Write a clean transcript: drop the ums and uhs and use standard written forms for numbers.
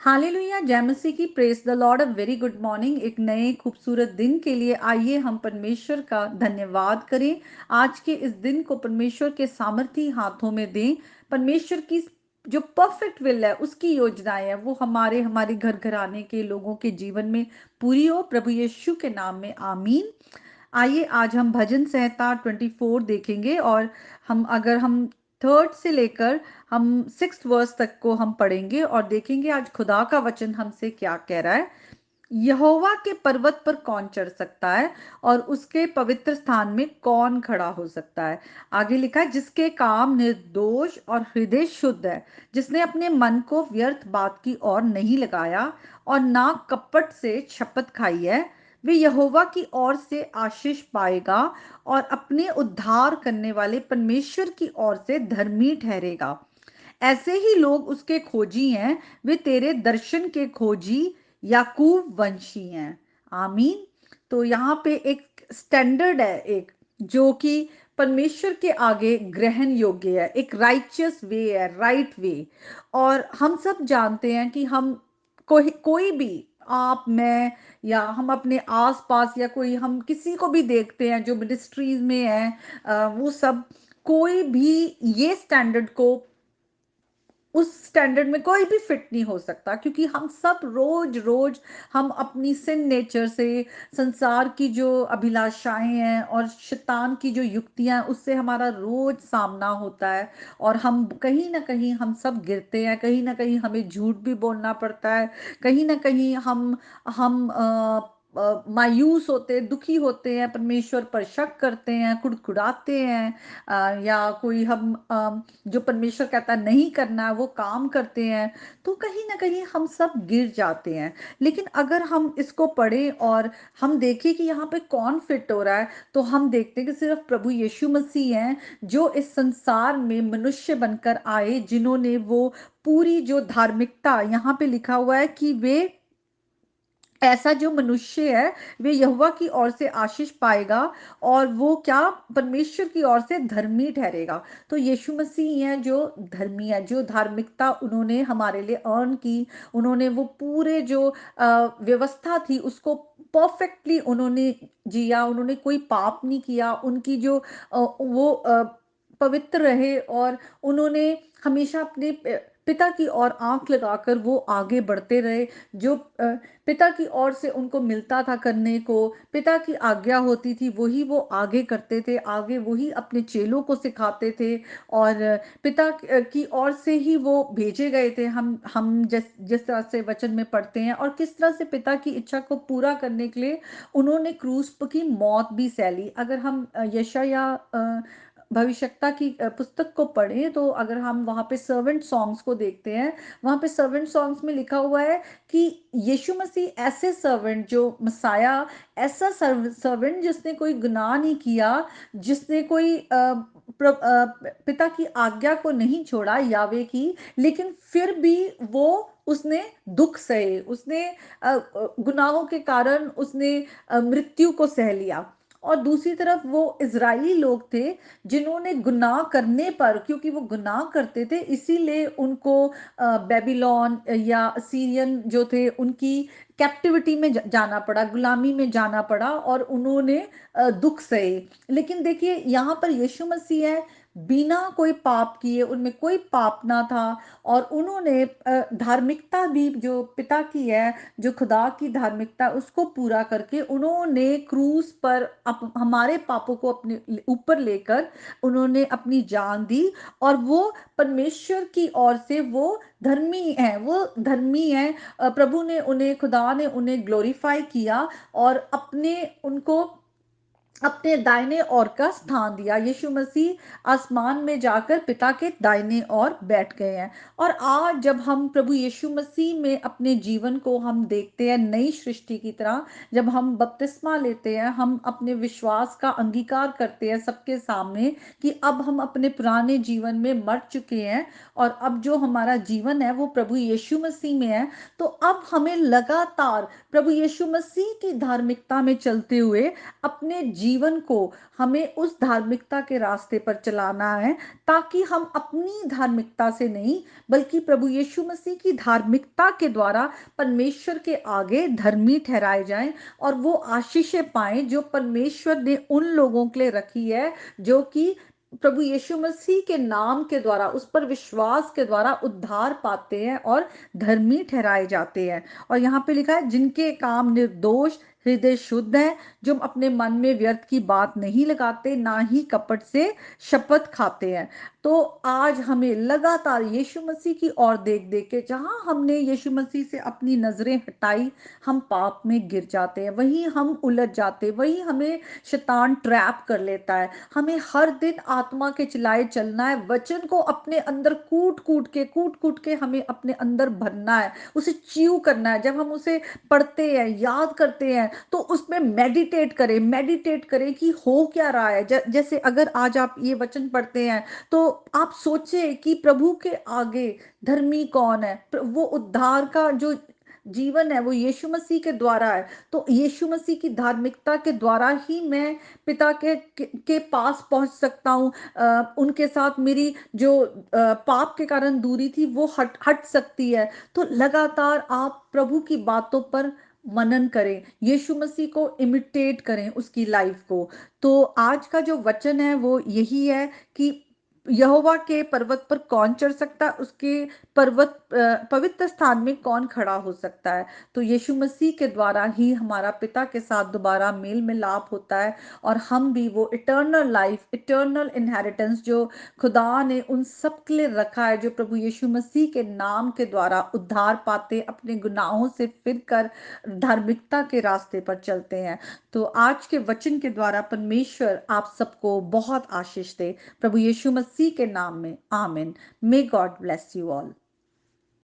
Hallelujah, जय मसीह की, praise the Lord. A very good morning. एक नए खूबसूरत दिन के लिए आइए हम परमेश्वर का धन्यवाद करें। आज के इस दिन को परमेश्वर के सामर्थी हाथों में दें। परमेश्वर की जो परफेक्ट विल है, उसकी योजनाएं है, वो हमारे घर घराने के लोगों के जीवन में पूरी हो, प्रभु यीशु के नाम में आमीन। आइए आज हम भजन संहिता 24 देखेंगे और हम थर्ड से लेकर हम 6th वर्स तक को हम पढ़ेंगे और देखेंगे आज खुदा का वचन हमसे क्या कह रहा है। यहोवा के पर्वत पर कौन चढ़ सकता है और उसके पवित्र स्थान में कौन खड़ा हो सकता है। आगे लिखा है, जिसके काम निर्दोष और हृदय शुद्ध है, जिसने अपने मन को व्यर्थ बात की ओर नहीं लगाया और ना कपट से शपथ खाई है, वे यहोवा की ओर से आशीष पाएगा और अपने उद्धार करने वाले परमेश्वर की ओर से धर्मी ठहरेगा। ऐसे ही लोग उसके खोजी हैं, वे तेरे दर्शन के खोजी याकूब वंशी हैं। आमीन। तो यहाँ पे एक स्टैंडर्ड है, एक जो कि परमेश्वर के आगे ग्रहण योग्य है, एक राइचियस वे है, राइट वे। और हम सब जानते हैं कि हम कोई भी, आप, मैं, या हम अपने आसपास, या कोई हम किसी को भी देखते हैं जो मिनिस्ट्रीज में है, वो सब, कोई भी ये स्टैंडर्ड को, उस स्टैंडर्ड में कोई भी फिट नहीं हो सकता, क्योंकि हम सब रोज रोज हम अपनी सिन नेचर से, संसार की जो अभिलाषाएं हैं और शैतान की जो युक्तियां हैं, उससे हमारा रोज सामना होता है। और हम कहीं ना कहीं हम सब गिरते हैं, कहीं ना कहीं हमें झूठ भी बोलना पड़ता है, कहीं ना कहीं हम मायूस होते हैं, दुखी होते हैं, परमेश्वर पर शक करते हैं, कुड़कुड़ाते हैं, या कोई हम जो परमेश्वर कहता है नहीं करना है वो काम करते हैं। तो कहीं ना कहीं हम सब गिर जाते हैं। लेकिन अगर हम इसको पढ़ें और हम देखें कि यहाँ पे कौन फिट हो रहा है, तो हम देखते हैं कि सिर्फ प्रभु यीशु मसीह हैं जो इस संसार में मनुष्य बनकर आए, जिन्होंने वो पूरी जो धार्मिकता, यहाँ पे लिखा हुआ है कि वे, ऐसा जो मनुष्य है, वे यहोवा की ओर से आशीष पाएगा और वो क्या, परमेश्वर की ओर से धर्मी ठहरेगा। तो यीशु मसीह है जो धर्मी है, जो धार्मिकता उन्होंने हमारे लिए अर्न की। उन्होंने वो पूरे जो व्यवस्था थी उसको परफेक्टली उन्होंने जिया, उन्होंने कोई पाप नहीं किया। उनकी जो वो पवित्र रहे और उन्होंने हमेशा अपने पिता की ओर आंख लगाकर वो आगे बढ़ते रहे। जो पिता की ओर से उनको मिलता था करने को, पिता की आज्ञा होती थी, वही वो आगे करते थे, आगे वही अपने चेलों को सिखाते थे। और पिता की ओर से ही वो भेजे गए थे। हम जिस जिस तरह से वचन में पढ़ते हैं, और किस तरह से पिता की इच्छा को पूरा करने के लिए उन्होंने क्रूस की मौत भी सहली। अगर हम यशाया भविष्यद्वक्ता की पुस्तक को पढ़ें, तो अगर हम वहाँ पे सर्वेंट सॉन्ग्स को देखते हैं, वहाँ पे सर्वेंट सॉन्ग्स में लिखा हुआ है कि यीशु मसीह ऐसे सर्वेंट, जो मसाया, ऐसा सर्वेंट जिसने कोई गुनाह नहीं किया, जिसने कोई पिता की आज्ञा को नहीं छोड़ा, यावे की, लेकिन फिर भी वो, उसने दुख सहे, उसने गुनाहों के कारण उसने मृत्यु को सह लिया। और दूसरी तरफ वो इजरायली लोग थे जिन्होंने गुनाह करने पर, क्योंकि वो गुनाह करते थे, इसीलिए उनको बेबीलोन या सीरियन जो थे उनकी कैप्टिविटी में जाना पड़ा, गुलामी में जाना पड़ा, और उन्होंने दुख सहे। लेकिन देखिए यहाँ पर यीशु मसीह है, बिना कोई पाप किए, उनमें कोई पाप ना था, और उन्होंने धार्मिकता भी जो पिता की है, जो खुदा की धार्मिकता, उसको पूरा करके उन्होंने क्रूस पर हमारे पापों को अपने ऊपर लेकर उन्होंने अपनी जान दी। और वो परमेश्वर की ओर से वो धर्मी है, वो धर्मी है। प्रभु ने उन्हें, खुदा ने उन्हें ग्लोरीफाई किया और अपने उनको अपने दाहिने ओर का स्थान दिया। यीशु मसीह आसमान में जाकर पिता के दाहिने ओर बैठ गए हैं। और आज जब हम प्रभु यीशु मसीह में अपने जीवन को हम देखते हैं नई सृष्टि की तरह, जब हम बपतिस्मा लेते हैं, हम अपने विश्वास का अंगीकार करते हैं सबके सामने कि अब हम अपने पुराने जीवन में मर चुके हैं और अब जो हमारा जीवन है वो प्रभु यीशु मसीह में है। तो अब हमें लगातार प्रभु यीशु मसीह की धार्मिकता में चलते हुए अपने जीवन को हमें उस धार्मिकता के रास्ते पर चलाना है, ताकि हम अपनी धार्मिकता से नहीं बल्कि प्रभु यीशु मसीह की धार्मिकता के द्वारा परमेश्वर के आगे धर्मी ठहराए जाएं और वो आशीषें पाएं जो परमेश्वर ने उन लोगों के लिए रखी है जो कि प्रभु यीशु मसीह के नाम के द्वारा, उस पर विश्वास के द्वारा उद्धार पाते हैं और धर्मी ठहराए जाते हैं। और यहाँ पे लिखा है जिनके काम निर्दोष, हृदय शुद्ध है, जो अपने मन में व्यर्थ की बात नहीं लगाते, ना ही कपट से शपथ खाते हैं। तो आज हमें लगातार यीशु मसीह की ओर देख देख के, जहां हमने यीशु मसीह से अपनी नजरें हटाई, हम पाप में गिर जाते हैं, वहीं हम उलझ जाते हैं, वहीं हमें शैतान ट्रैप कर लेता है। हमें हर दिन आत्मा के चिल्लाए चलना है, वचन को अपने अंदर कूट कूट के हमें अपने अंदर भरना है, उसे च्यू करना है। जब हम उसे पढ़ते हैं, याद करते हैं, तो उसमें मेडिटेट करें कि हो क्या रहा है। जैसे अगर आज आप ये वचन पढ़ते हैं तो आप सोचे कि प्रभु के आगे धर्मी कौन है। वो उद्धार का जो जीवन है वो यीशु मसीह के द्वारा है। तो यीशु मसीह की धार्मिकता के द्वारा ही मैं पिता के पास पहुंच सकता हूँ। उनके साथ मेरी जो पाप के कारण दूरी थी वो हट हट सकती है। तो लगातार आप प्रभु की बातों पर मनन करें, यीशु मसीह को इमिटेट करें, उसकी लाइफ को। तो आज का जो वचन है वो यही है कि यहोवा के पर्वत पर कौन चढ़ सकता है, उसके पवित्र स्थान में कौन खड़ा हो सकता है। तो यीशु मसीह के द्वारा ही हमारा पिता के साथ दोबारा मेल मिलाप होता है, और हम भी वो इटर्नल लाइफ, इटर्नल इनहेरिटेंस जो खुदा ने उन सब के लिए रखा है, जो प्रभु यीशु मसीह के नाम के द्वारा उद्धार पाते, अपने गुनाहों से फिर कर धार्मिकता के रास्ते पर चलते हैं। तो आज के वचन के द्वारा परमेश्वर आप सबको बहुत आशीष दे, प्रभु यीशु मसीह के नाम में, आमीन। May God bless you all.